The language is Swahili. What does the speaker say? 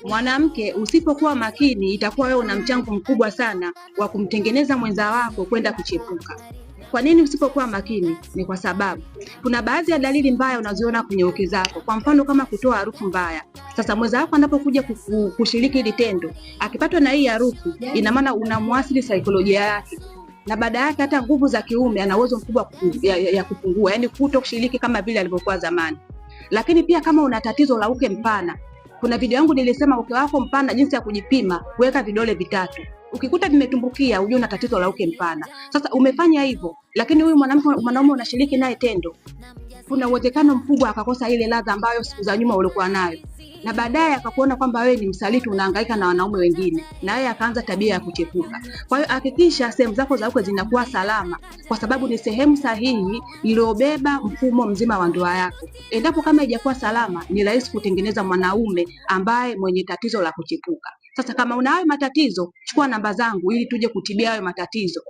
Mwanamke, usipokuwa makini itakuwa wewe una mchango mkubwa sana wa kumtengeneza mwenza wako kwenda kuchepuka. Kwa nini usipokuwa makini? Ni kwa sababu kuna baadhi ya dalili mbaya unaziona kwenye uke zako. Kwa mfano kama kutoa harufu mbaya. Sasa mwenza wako anapokuja kushiriki hili tendo, akipatwa na hii harufu, ina maana unamwasili saikolojia yake. Na baada yake hata nguvu za kiume ana uwezo mkubwa ya kupungua, yani kuto kushiriki kama vile alivyokuwa zamani. Lakini pia kama una tatizo la uke mpana, kuna video yangu nilisema uke wako mpana jinsi ya kujipima, weka vidole vitatu. Ukikuta vimetumbukia ujue una tatizo la uke mpana. Sasa umefanya hivyo, lakini huyu mwanaume unashiriki naye tendo, kuna uwezekano mkubwa akakosa ile ladha ambayo siku za nyuma ulikuwa nayo. Na baadaye akakuona kwamba wewe ni msaliti, unahangaika na wanaume wengine, na yeye akaanza tabia ya kuchepuka. Kwa hiyo hakikisha sehemu zako za uke zinakuwa salama, kwa sababu ni sehemu sahihi iliyobeba mfumo mzima wa ndoa yako. Endapo kama haijakuwa salama, ni rahisi kutengeneza mwanaume ambaye mwenye tatizo la kuchepuka. Sasa kama una hayo matatizo, chukua namba zangu ili tuje kutibia hayo matatizo.